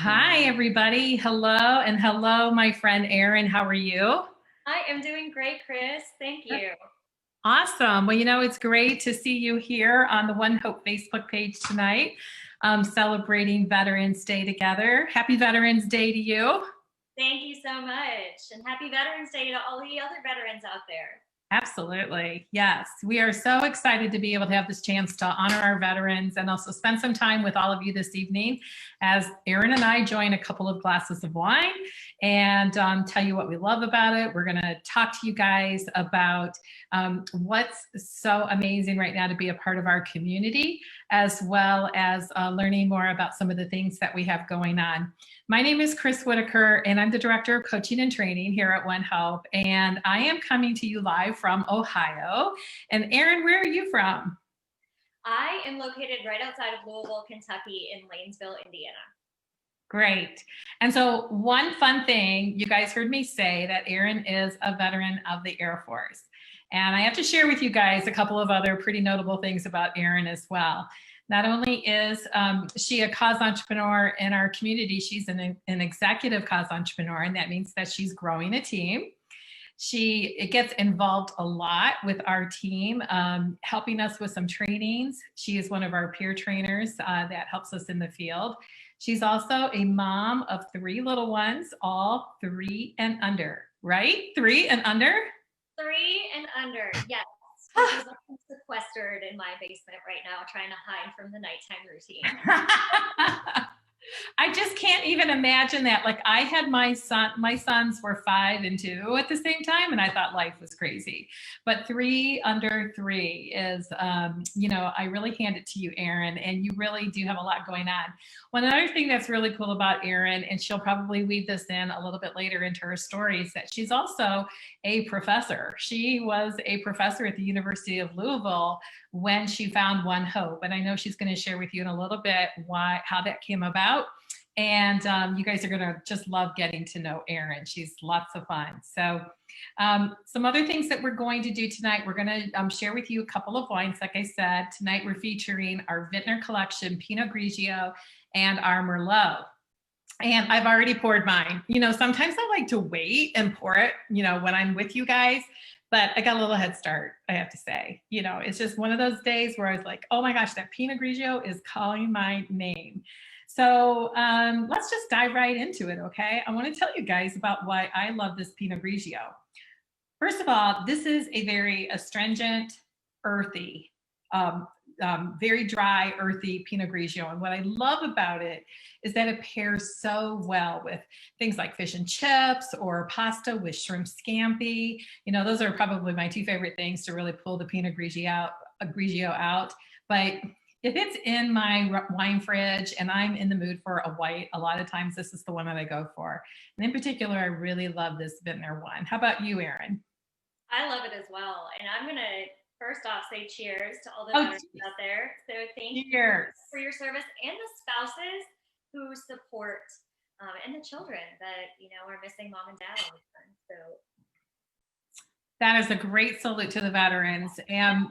Hi, everybody. Hello, and hello, my friend Erin. How are you? I am doing great, Chris. Thank you. Awesome. Well, it's great to see you here on the One Hope Facebook page tonight, celebrating Veterans Day together. Happy Veterans Day to you. Thank you so much. And happy Veterans Day to all the other veterans out there. Absolutely. Yes. We are so excited to be able to have this chance to honor our veterans and also spend some time with all of you this evening as Erin and I join a couple of glasses of wine and tell you what we love about it. We're going to talk to you guys about what's so amazing right now to be a part of our community, as well as learning more about some of the things that we have going on. My name is Chris Whitacre, and I'm the Director of Coaching and Training here at ONEHOPE, and I am coming to you live from Ohio. And Erin, where are you from? I am located right outside of Louisville, Kentucky in Lanesville, Indiana. Great. And so one fun thing, you guys heard me say that Erin is a veteran of the Air Force. And I have to share with you guys a couple of other pretty notable things about Erin as well. Not only is she a cause entrepreneur in our community, she's an executive cause entrepreneur, and that means that she's growing a team. She gets involved a lot with our team, helping us with some trainings. She is one of our peer trainers that helps us in the field. She's also a mom of 3 little ones, all 3 and under, right? 3 and under? 3 and under, yes. She's sequestered in my basement right now, trying to hide from the nighttime routine. I just can't even imagine that. Like, I had my sons were 5 and 2 at the same time, and I thought life was crazy. But 3 under 3 is, I really hand it to you, Erin, and you really do have a lot going on. One other thing that's really cool about Erin, and she'll probably weave this in a little bit later into her story, is that she's also a professor. She was a professor at the University of Louisville when she found ONEHOPE, and I know she's going to share with you in a little bit how that came about. And you guys are going to just love getting to know Erin. She's lots of fun. So some other things that we're going to do tonight, we're going to share with you a couple of wines. Like I said, tonight we're featuring our Vintner collection, Pinot Grigio and our Merlot. And I've already poured mine. Sometimes I like to wait and pour it, when I'm with you guys. But I got a little head start, I have to say. It's just one of those days where I was like, oh my gosh, that Pinot Grigio is calling my name. So let's just dive right into it, okay? I want to tell you guys about why I love this Pinot Grigio. First of all, this is a very astringent, earthy, very dry, earthy Pinot Grigio. And what I love about it is that it pairs so well with things like fish and chips or pasta with shrimp scampi. Those are probably my 2 favorite things to really pull the Pinot Grigio out. But if it's in my wine fridge and I'm in the mood for a white, a lot of times this is the one that I go for. And in particular, I really love this Vintner one. How about you, Erin? I love it as well. And I'm going to first off say cheers to all the veterans out there. So thank you for your service, and the spouses who support and the children that, are missing mom and dad all the time. So that is a great salute to the veterans. And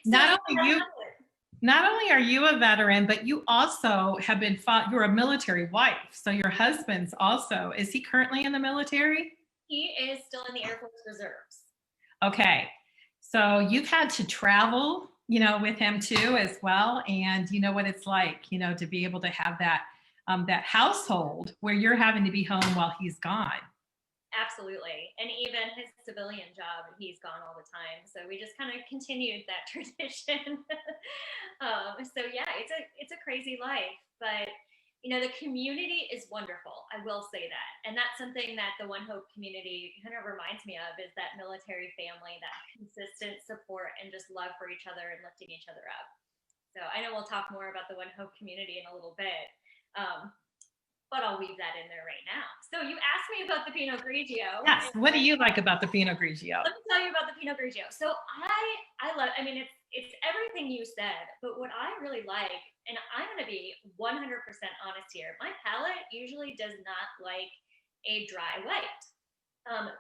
not only are you a veteran, but you also have you're a military wife. So your husband's also, is he currently in the military? He is still in the Air Force Reserves. Okay. So you've had to travel, with him too as well. And you know what it's like, to be able to have that household where you're having to be home while he's gone. Absolutely. And even his civilian job, he's gone all the time. So we just kind of continued that tradition. So yeah, it's a crazy life, but the community is wonderful. I will say that. And that's something that the ONEHOPE community kind of reminds me of, is that military family, that consistent support and just love for each other and lifting each other up. So I know we'll talk more about the ONEHOPE community in a little bit. But I'll weave that in there right now. So you asked me about the Pinot Grigio. Yes. What do you like about the Pinot Grigio? Let me tell you about the Pinot Grigio. So I love, it's everything you said, but what I really like, and I'm going to be 100% honest here, my palate usually does not like a dry white.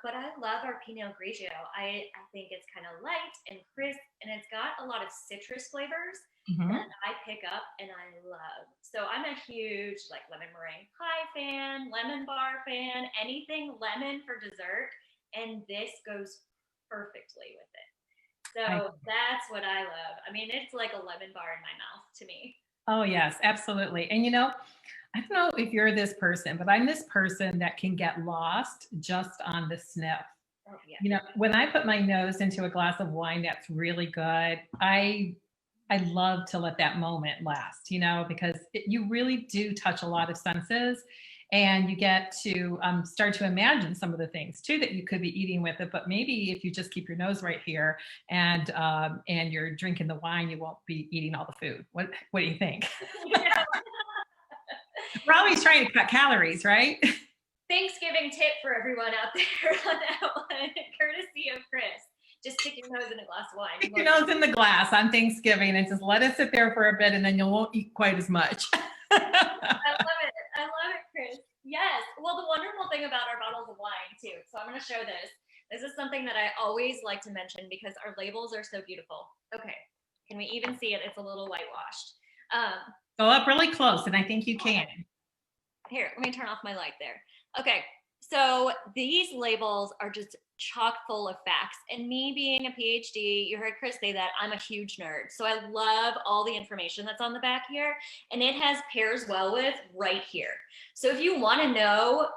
But I love our Pinot Grigio. I think it's kind of light and crisp, and it's got a lot of citrus flavors Hmm. that I pick up and I love. So I'm a huge like lemon meringue pie fan, lemon bar fan, anything lemon for dessert, and this goes perfectly with it. I, So that's what I love. I mean, it's like a lemon bar in my mouth to me. oh yes, absolutely. And I don't know if you're this person, but I'm this person that can get lost just on the sniff. Oh yeah. When I put my nose into a glass of wine that's really good, I love to let that moment last, because you really do touch a lot of senses, and you get to start to imagine some of the things too that you could be eating with it. But maybe if you just keep your nose right here and you're drinking the wine, you won't be eating all the food. What do you think? Yeah. We're always trying to cut calories, right? Thanksgiving tip for everyone out there on that one, courtesy of Chris. Just stick your nose in a glass of wine. Stick your nose in the glass on Thanksgiving and just let it sit there for a bit, and then you won't eat quite as much. I love it. I love it, Chris. Yes. Well, the wonderful thing about our bottles of wine, too. So I'm going to show this. This is something that I always like to mention because our labels are so beautiful. Okay. Can we even see it? It's a little whitewashed. Go up really close, and I think you can. Here, let me turn off my light there. Okay. So these labels are just chock full of facts. And me being a PhD, you heard Chris say that I'm a huge nerd. So I love all the information that's on the back here. And it has pairs well with right here. So if you want to know,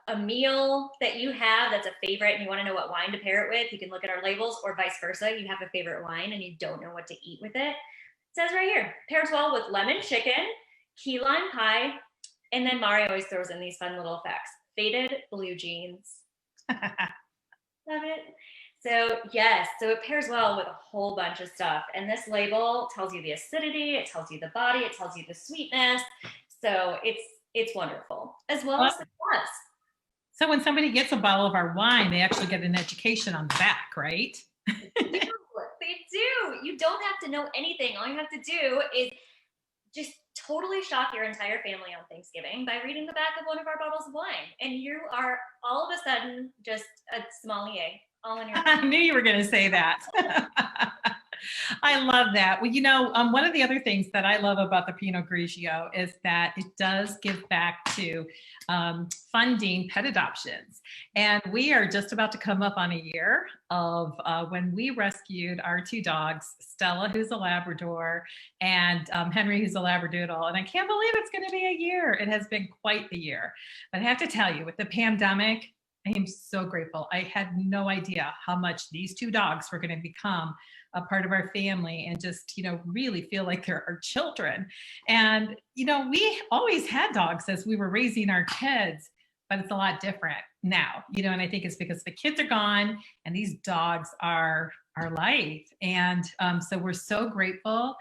a meal that you have that's a favorite and you want to know what wine to pair it with, you can look at our labels, or vice versa. You have a favorite wine and you don't know what to eat with it. It says right here, pairs well with lemon chicken, key lime pie, and then Mari always throws in these fun little facts. Faded blue jeans. Love it. So yes, so it pairs well with a whole bunch of stuff. And this label tells you the acidity, it tells you the body, it tells you the sweetness. So it's wonderful, as well as the plus. So when somebody gets a bottle of our wine, they actually get an education on the back, right? They do. You don't have to know anything. All you have to do is just totally shock your entire family on Thanksgiving by reading the back of one of our bottles of wine. And you are all of a sudden just a sommelier all in your I knew you were going to say that. I love that. Well, one of the other things that I love about the Pinot Grigio is that it does give back to funding pet adoptions. And we are just about to come up on a year of when we rescued our two dogs, Stella, who's a Labrador, and Henry, who's a Labradoodle. And I can't believe it's going to be a year. It has been quite the year. But I have to tell you, with the pandemic, I am so grateful. I had no idea how much these two dogs were going to become a part of our family and just, really feel like they're our children. And, we always had dogs as we were raising our kids, but it's a lot different now, and I think it's because the kids are gone and these dogs are our life. And so we're so grateful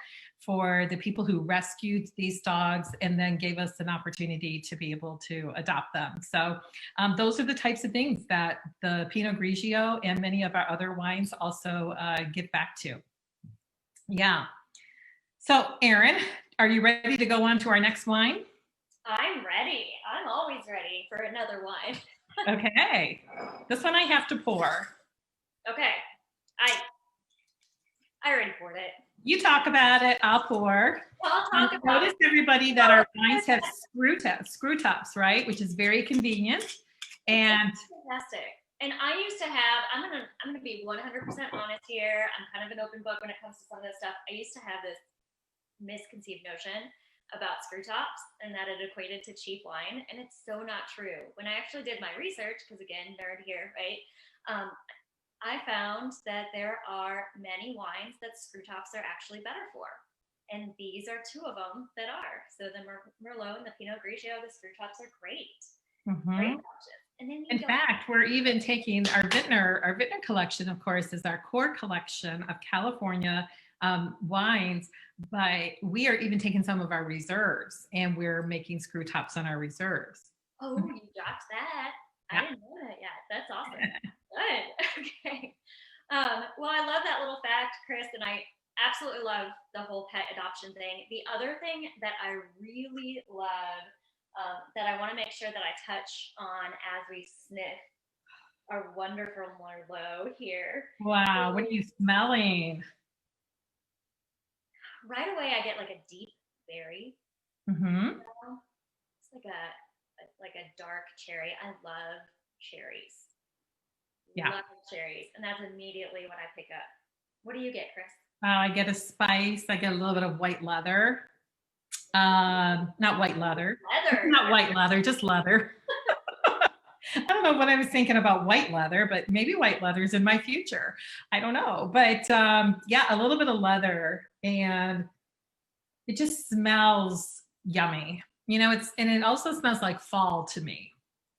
for the people who rescued these dogs and then gave us an opportunity to be able to adopt them. So those are the types of things that the Pinot Grigio and many of our other wines also give back to. Yeah. So Erin, are you ready to go on to our next wine? I'm ready. I'm always ready for another wine. Okay. This one I have to pour. Okay. I already poured it. You talk about it, I'll pour. Well, I'll talk about notice, everybody, that our wines have screw tops, right? Which is very convenient. And fantastic. And I used to have, I'm gonna be 100% honest here. I'm kind of an open book when it comes to some of this stuff. I used to have this misconceived notion about screw tops and that it equated to cheap wine. And it's so not true. When I actually did my research, because again, nerd here, right? I found that there are many wines that screw tops are actually better for. And these are two of them that are. So the Merlot and the Pinot Grigio, the screw tops are great. Great options. And then in fact, we're even taking our Vintner collection, of course, is our core collection of California wines, but we are even taking some of our reserves and we're making screw tops on our reserves. Oh, you dropped that. I didn't know that yet. That's awesome. Good. Okay. Well, I love that little fact, Chris, and I absolutely love the whole pet adoption thing. The other thing that I really love that I want to make sure that I touch on as we sniff our wonderful Merlot here. Wow, what are you smelling? Right away, I get like a deep berry. Mm-hmm. It's like a dark cherry. I love cherries. Yeah. Love cherries, and that's immediately what I pick up. What do you get, Chris? I get a spice. I get a little bit of white leather. Not white leather. Leather. Not white leather, just leather. I don't know what I was thinking about white leather, but maybe white leather's in my future. I don't know. But yeah, a little bit of leather and it just smells yummy. You know, and it also smells like fall to me.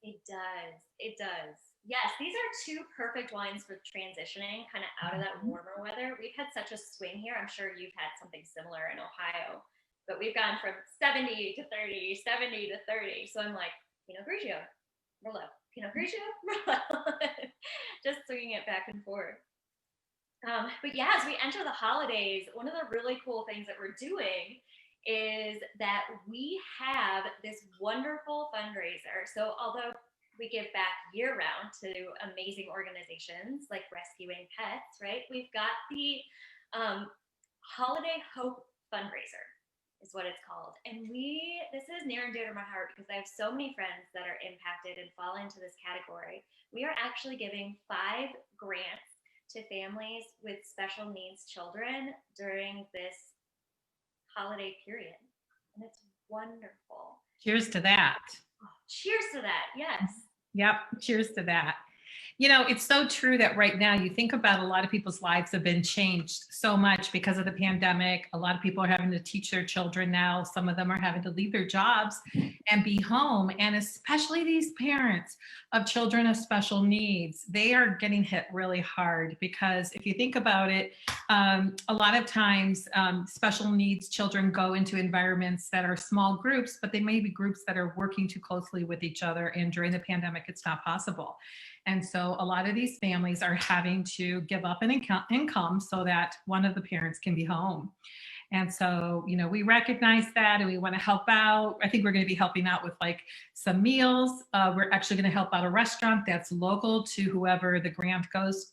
It does. It does. Yes, these are two perfect wines for transitioning kind of out of that warmer weather. We've had such a swing here. I'm sure you've had something similar in Ohio, but we've gone from 70 to 30, 70 to 30. So I'm like, Pinot Grigio, Merlot, Pinot Grigio, Merlot, just swinging it back and forth. But yeah, as we enter the holidays, one of the really cool things that we're doing is that we have this wonderful fundraiser. So, although we give back year round to amazing organizations like Rescuing Pets, right? We've got the Holiday Hope Fundraiser, is what it's called. And this is near and dear to my heart because I have so many friends that are impacted and fall into this category. We are actually giving 5 grants to families with special needs children during this holiday period. And it's wonderful. Cheers to that. Oh, cheers to that. Yes. Yep. Cheers to that. You know, it's so true that right now you think about a lot of people's lives have been changed so much because of the pandemic. A lot of people are having to teach their children now. Some of them are having to leave their jobs and be home. And especially these parents of children of special needs, they are getting hit really hard because if you think about it, a lot of times special needs children go into environments that are small groups, but they may be groups that are working too closely with each other. And during the pandemic, it's not possible. And so a lot of these families are having to give up an income so that one of the parents can be home. And so, you know, we recognize that and we want to help out. I think we're going to be helping out with like some meals. We're actually going to help out a restaurant that's local to whoever the grant goes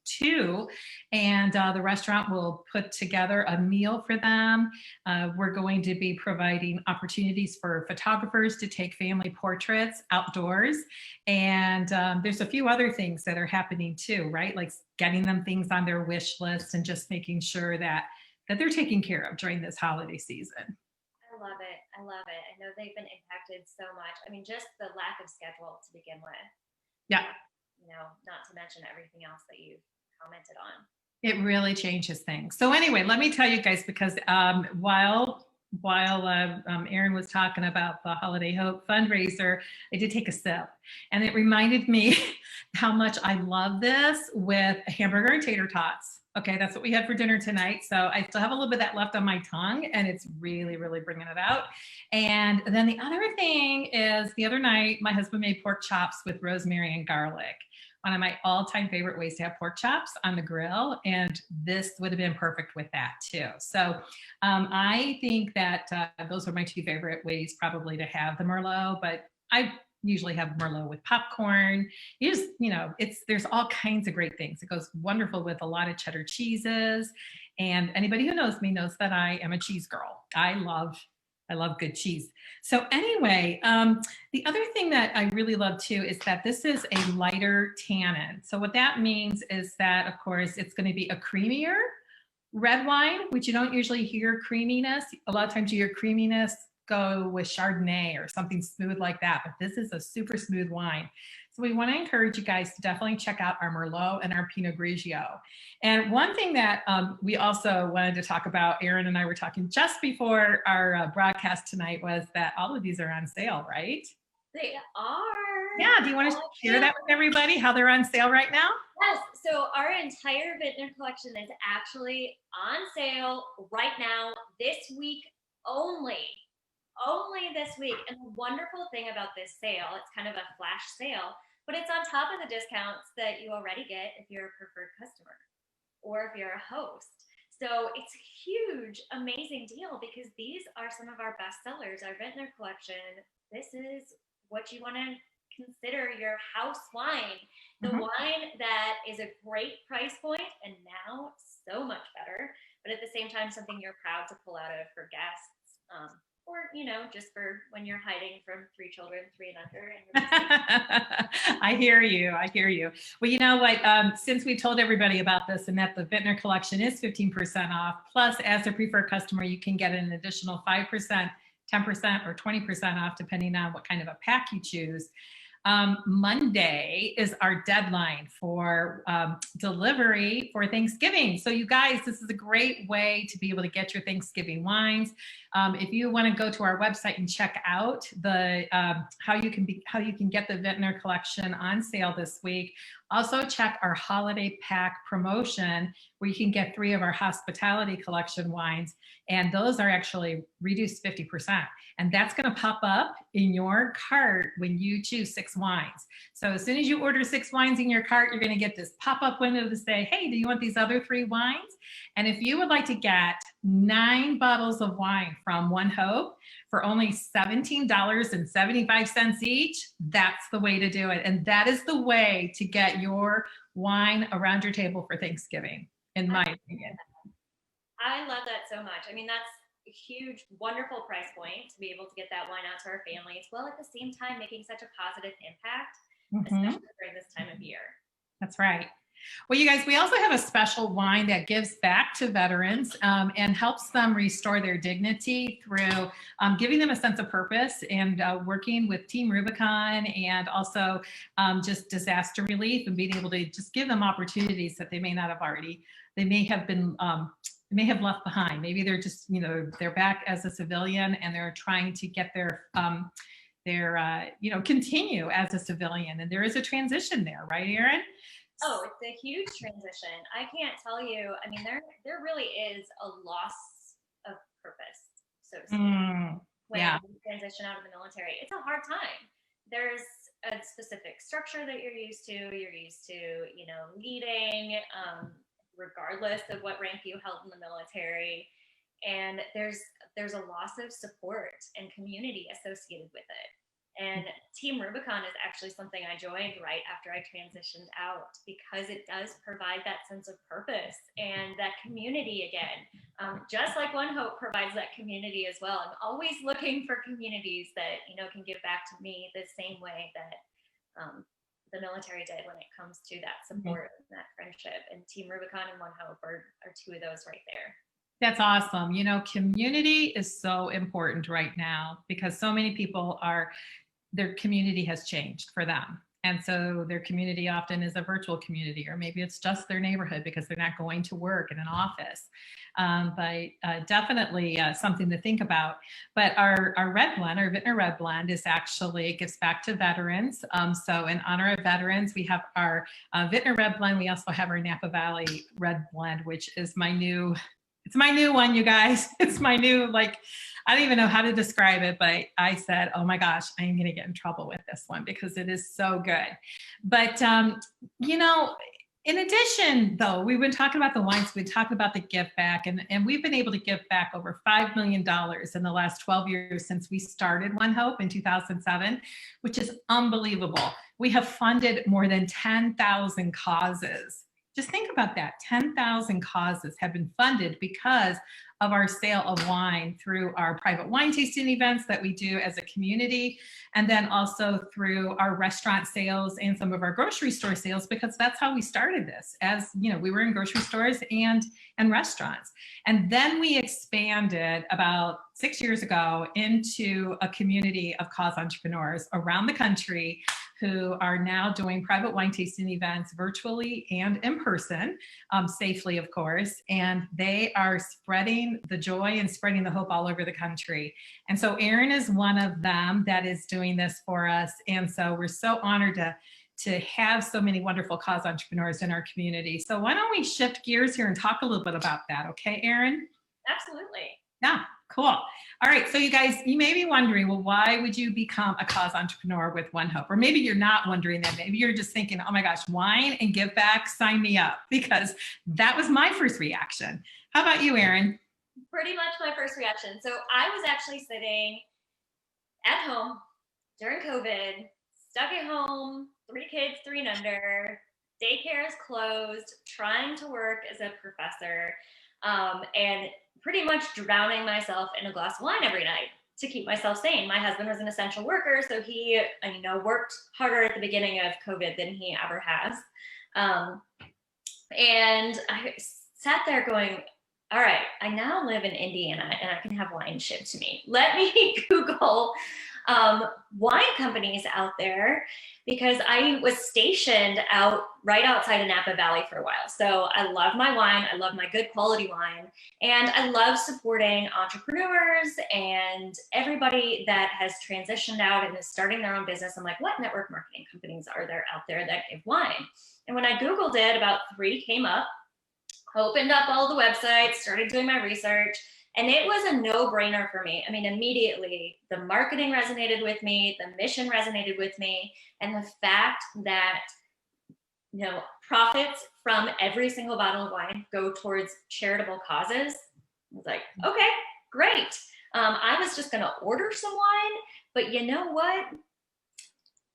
to, and the restaurant will put together a meal for them. We're going to be providing opportunities for photographers to take family portraits outdoors, and there's a few other things that are happening too, right? Like getting them things on their wish list and just making sure that they're taken care of during this holiday season. I love it. I love it. I know they've been impacted so much. I mean, just the lack of schedule to begin with. Yeah. Not to mention everything else that you've commented on. It really changes things. So anyway, let me tell you guys, because while Erin was talking about the Holiday Hope fundraiser, I did take a sip, and it reminded me how much I love this with hamburger and tater tots. Okay, that's what we had for dinner tonight. So I still have a little bit of that left on my tongue, and it's really, really bringing it out. And then the other thing is, the other night my husband made pork chops with rosemary and garlic, one of my all-time favorite ways to have pork chops on the grill, and this would have been perfect with that too. So I think that those are my 2 favorite ways probably to have the Merlot, but I usually have Merlot with popcorn. There's all kinds of great things. It goes wonderful with a lot of cheddar cheeses, and anybody who knows me knows that I am a cheese girl. I love good cheese. So anyway, the other thing that I really love too is that this is a lighter tannin. So what that means is that, of course, it's going to be a creamier red wine, which you don't usually hear creaminess. A lot of times you hear creaminess go with Chardonnay or something smooth like that, but this is a super smooth wine. So we want to encourage you guys to definitely check out our Merlot and our Pinot Grigio. And one thing that we also wanted to talk about, Erin and I were talking just before our broadcast tonight, was that all of these are on sale, right? They are. Yeah, do you want to share that with everybody, how they're on sale right now? Yes, so our entire Vintner collection is actually on sale right now, this week only. Only this week. And the wonderful thing about this sale, it's kind of a flash sale, but it's on top of the discounts that you already get if you're a preferred customer or if you're a host. So it's a huge, amazing deal because these are some of our best sellers, our Vintner collection. This is what you want to consider your house wine. The wine that is a great price point and now so much better, but at the same time, something you're proud to pull out of for guests. Or, just for when you're hiding from 3 children, 3 and under. I hear you. Well, you know what? Since we told everybody about this and that the Vintner collection is 15% off, plus as a preferred customer, you can get an additional 5%, 10%, or 20% off, depending on what kind of a pack you choose. Monday is our deadline for delivery for Thanksgiving. So you guys, this is a great way to be able to get your Thanksgiving wines. If you want to go to our website and check out the how you can get the Vintner collection on sale this week. Also check our holiday pack promotion where you can get 3 of our hospitality collection wines, and those are actually reduced 50%. And that's going to pop up in your cart when you choose 6 wines. So as soon as you order 6 wines in your cart, you're going to get this pop-up window to say, hey, do you want these other 3 wines? And if you would like to get 9 bottles of wine from ONEHOPE for only $17.75 each, that's the way to do it. And that is the way to get your wine around your table for Thanksgiving, in my opinion. I love that so much. I mean, that's a huge, wonderful price point to be able to get that wine out to our families, while at the same time making such a positive impact, especially during this time of year. That's right. Well, you guys, we also have a special wine that gives back to veterans and helps them restore their dignity through giving them a sense of purpose and working with Team Rubicon, and also just disaster relief and being able to just give them opportunities that they may not have already, they may have left behind. Maybe they're just, they're back as a civilian and they're trying to get their continue as a civilian. And there is a transition there, right, Erin? Oh, it's a huge transition. I can't tell you. I mean, there really is a loss of purpose, so to speak, when you transition out of the military. It's a hard time. There's a specific structure that you're used to. You're used to, leading, regardless of what rank you held in the military. And there's a loss of support and community associated with it. And Team Rubicon is actually something I joined right after I transitioned out, because it does provide that sense of purpose and that community again. Just like ONEHOPE provides that community as well. I'm always looking for communities that, can give back to me the same way that the military did when it comes to that support and that friendship. And Team Rubicon and ONEHOPE are 2 of those right there. That's awesome. Community is so important right now because so many people their community has changed for them. And so their community often is a virtual community, or maybe it's just their neighborhood because they're not going to work in an office. But definitely something to think about. But our red blend, our Vintner Red Blend, is actually, it gives back to veterans. So in honor of veterans, we have our Vintner Red Blend. We also have our Napa Valley Red Blend, which is it's my new one, you guys. It's my new, I don't even know how to describe it, but I said, oh my gosh, I am going to get in trouble with this one because it is so good. But, in addition, though, we've been talking about the wines, we've been talking about the gift back, and we've been able to give back over $5 million in the last 12 years since we started ONEHOPE in 2007, which is unbelievable. We have funded more than 10,000 causes. Just think about that. 10,000 causes have been funded because of our sale of wine through our private wine tasting events that we do as a community, and then also through our restaurant sales and some of our grocery store sales, because that's how we started this. As we were in grocery stores and restaurants. And then we expanded about 6 years ago into a community of cause entrepreneurs around the country who are now doing private wine tasting events virtually and in person, safely, of course. And they are spreading the joy and spreading the hope all over the country. And so Erin is one of them that is doing this for us. And so we're so honored to have so many wonderful cause entrepreneurs in our community. So why don't we shift gears here and talk a little bit about that, okay, Erin? Absolutely. Yeah, cool. All right, so you guys, you may be wondering, well, why would you become a cause entrepreneur with ONEHOPE? Or maybe you're not wondering that. Maybe you're just thinking, oh my gosh, wine and give back, sign me up, because that was my first reaction. How about you, Erin? Pretty much my first reaction. So I was actually sitting at home during COVID, stuck at home, 3 kids, 3 and under, daycare is closed, trying to work as a professor, and pretty much drowning myself in a glass of wine every night to keep myself sane. My husband was an essential worker, so he, worked harder at the beginning of COVID than he ever has. And I sat there going, all right, I now live in Indiana and I can have wine shipped to me. Let me Google wine companies out there, because I was stationed right outside of Napa Valley for a while. So I love my wine. I love my good quality wine. And I love supporting entrepreneurs and everybody that has transitioned out and is starting their own business. I'm like, what network marketing companies are there out there that give wine? And when I Googled it, about 3 came up, opened up all the websites, started doing my research. And it was a no-brainer for me. I mean, immediately, the marketing resonated with me, the mission resonated with me, and the fact that, profits from every single bottle of wine go towards charitable causes. I was like, okay, great. I was just gonna order some wine, but you know what?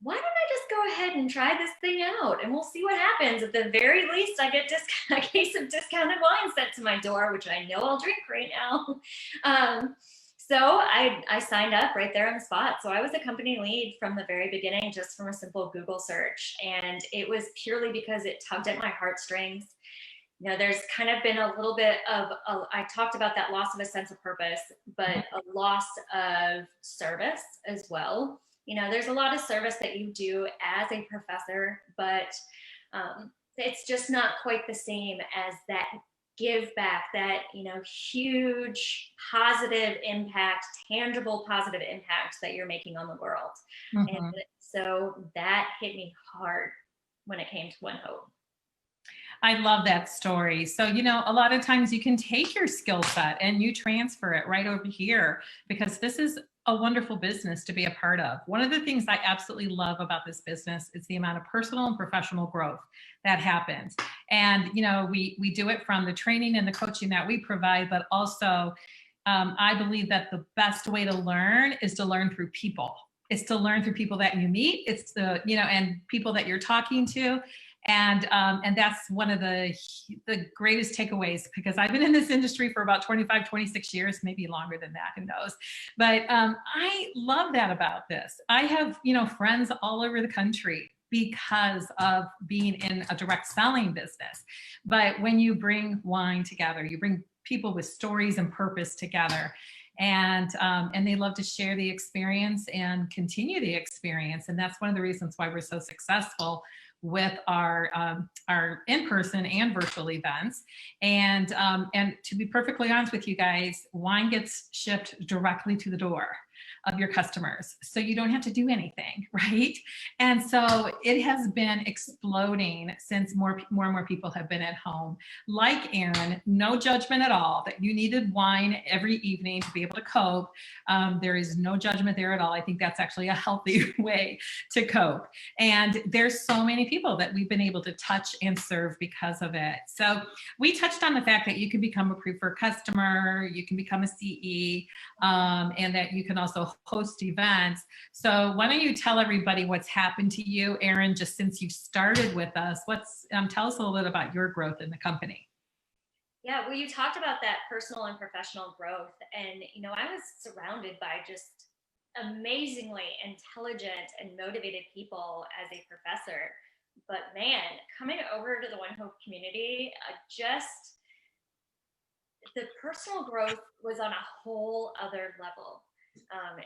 Why don't I just go ahead and try this thing out, and we'll see what happens. At the very least, I get a case of discounted wine sent to my door, which I know I'll drink right now. So I signed up right there on the spot. So I was a company lead from the very beginning, just from a simple Google search. And it was purely because it tugged at my heartstrings. There's kind of been a little bit of, I talked about that loss of a sense of purpose, but a loss of service as well. There's a lot of service that you do as a professor, but it's just not quite the same as that give back, that, huge positive impact, tangible positive impact that you're making on the world. Mm-hmm. And so that hit me hard when it came to ONEHOPE. I love that story. So, a lot of times you can take your skill set and you transfer it right over here, because this is a wonderful business to be a part of. One of the things I absolutely love about this business is the amount of personal and professional growth that happens. And, we do it from the training and the coaching that we provide, but also I believe that the best way to learn is to learn through people. It's to learn through people that you meet. It's the, and people that you're talking to. And that's one of the greatest takeaways, because I've been in this industry for about 25, 26 years, maybe longer than that, who knows. But I love that about this. I have, friends all over the country because of being in a direct selling business. But when you bring wine together, you bring people with stories and purpose together. And they love to share the experience and continue the experience. And that's one of the reasons why we're so successful with our in-person and virtual events. And to be perfectly honest with you guys, wine gets shipped directly to the door of your customers. So you don't have to do anything, right? And so it has been exploding since more and more people have been at home. Like Erin, no judgment at all, that you needed wine every evening to be able to cope. There is no judgment there at all. I think that's actually a healthy way to cope. And there's so many people that we've been able to touch and serve because of it. So we touched on the fact that you can become a preferred customer, you can become a CE, and that you can also host events. So why don't you tell everybody what's happened to you, Erin, just since you started with us? Tell us a little bit about your growth in the company. Yeah, well, you talked about that personal and professional growth. And, I was surrounded by just amazingly intelligent and motivated people as a professor. But man, coming over to the ONEHOPE community, the personal growth was on a whole other level.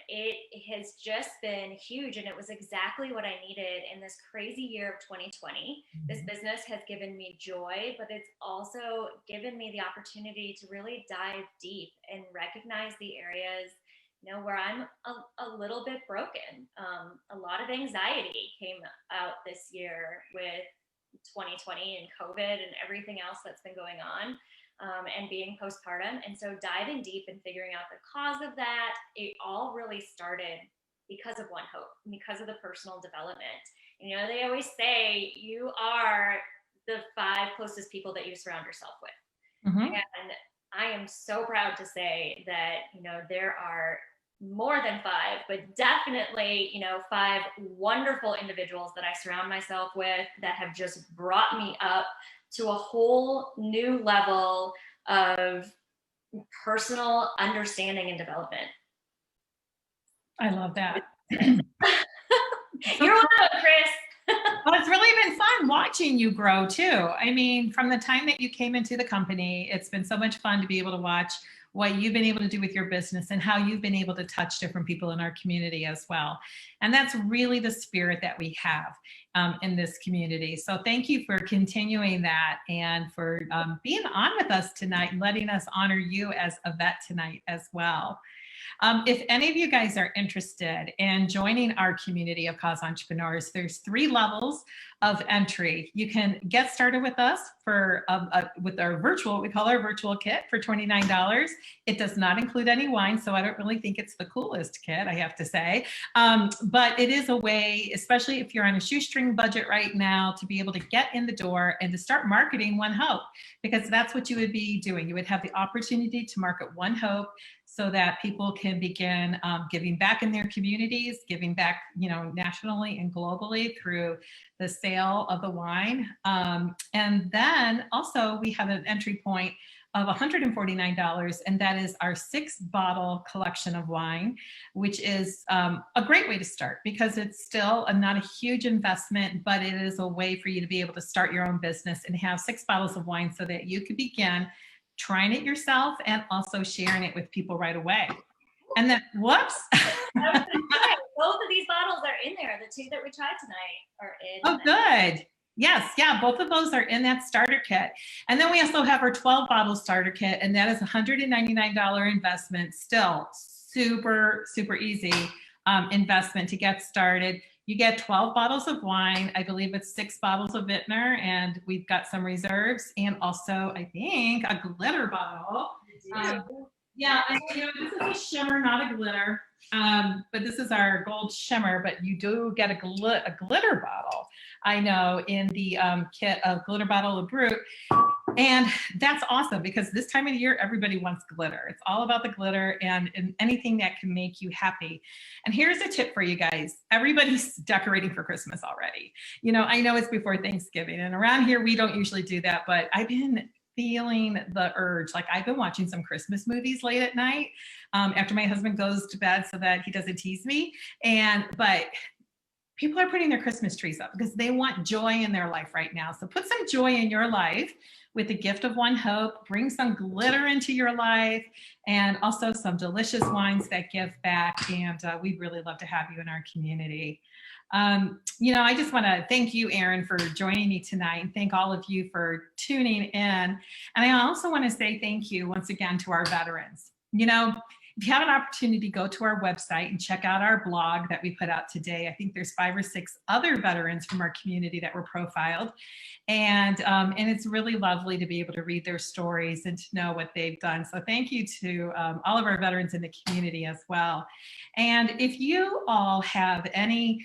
It has just been huge, and it was exactly what I needed in this crazy year of 2020. This business has given me joy, but it's also given me the opportunity to really dive deep and recognize the areas, where I'm a little bit broken. A lot of anxiety came out this year with 2020 and COVID and everything else that's been going on. And being postpartum. And so diving deep and figuring out the cause of that, it all really started because of ONEHOPE, because of the personal development. They always say you are the 5 closest people that you surround yourself with. Mm-hmm. And I am so proud to say that, there are more than five, but definitely, you know, five wonderful individuals that I surround myself with that have just brought me up to a whole new level of personal understanding and development. I love that. You're welcome, Chris. Well, it's really been fun watching you grow too. I mean, from the time that you came into the company, it's been so much fun to be able to watch what you've been able to do with your business and how you've been able to touch different people in our community as well. And that's really the spirit that we have in this community. So thank you for continuing that and for being on with us tonight and letting us honor you as a vet tonight as well. If any of you guys are interested in joining our community of cause entrepreneurs, there's 3 levels of entry. You can get started with us for with our virtual, we call our virtual kit for $29. It does not include any wine, so I don't really think it's the coolest kit, I have to say. But it is a way, especially if you're on a shoestring budget right now, to be able to get in the door and to start marketing ONEHOPE, because that's what you would be doing. You would have the opportunity to market ONEHOPE so that people can begin giving back in their communities, giving back, you know, nationally and globally through the sale of the wine. And then also we have an entry point of $149, and that is our 6-bottle collection of wine, which is a great way to start because it's still not a huge investment, but it is a way for you to be able to start your own business and have 6 bottles of wine so that you could begin trying it yourself and also sharing it with people right away. And then, whoops. Both of these bottles are in there. The 2 that we tried tonight are in. Oh, good. Yes, yeah, both of those are in that starter kit. And then we also have our 12-bottle starter kit, and that is a $199 investment. Still super, super easy investment to get started. You get 12 bottles of wine. I believe it's 6 bottles of Vintner, and we've got some reserves, and also I think a glitter bottle. Yeah, I know this is a shimmer, not a glitter, but this is our gold shimmer. But you do get a glitter bottle. I know in the kit, a glitter bottle of Brut. And that's awesome because this time of the year, everybody wants glitter. It's all about the glitter and anything that can make you happy. And here's a tip for you guys. Everybody's decorating for Christmas already. You know, I know it's before Thanksgiving, and around here, we don't usually do that, but I've been feeling the urge. Like I've been watching some Christmas movies late at night after my husband goes to bed so that he doesn't tease me. But people are putting their Christmas trees up because they want joy in their life right now. So put some joy in your life with the gift of ONEHOPE. Bring some glitter into your life and also some delicious wines that give back. And we'd really love to have you in our community. You know, I just want to thank you, Erin, for joining me tonight, and thank all of you for tuning in. And I also want to say thank you once again to our veterans. You know, if you have an opportunity, go to our website and check out our blog that we put out today. I think there's 5 or 6 other veterans from our community that were profiled. And it's really lovely to be able to read their stories and to know what they've done. So thank you to all of our veterans in the community as well. And if you all have any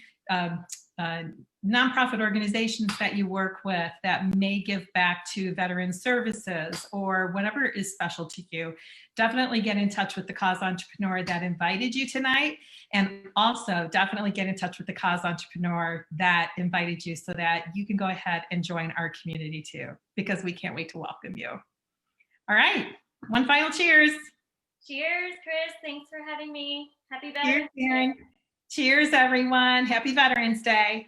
nonprofit organizations that you work with that may give back to veteran services or whatever is special to you, definitely get in touch with the cause entrepreneur that invited you tonight. And also definitely get in touch with the cause entrepreneur that invited you so that you can go ahead and join our community too, because we can't wait to welcome you. All right, one final cheers. Cheers, Chris. Thanks for having me. Happy Veterans Day. Cheers, Erin. Cheers, everyone. Happy Veterans Day.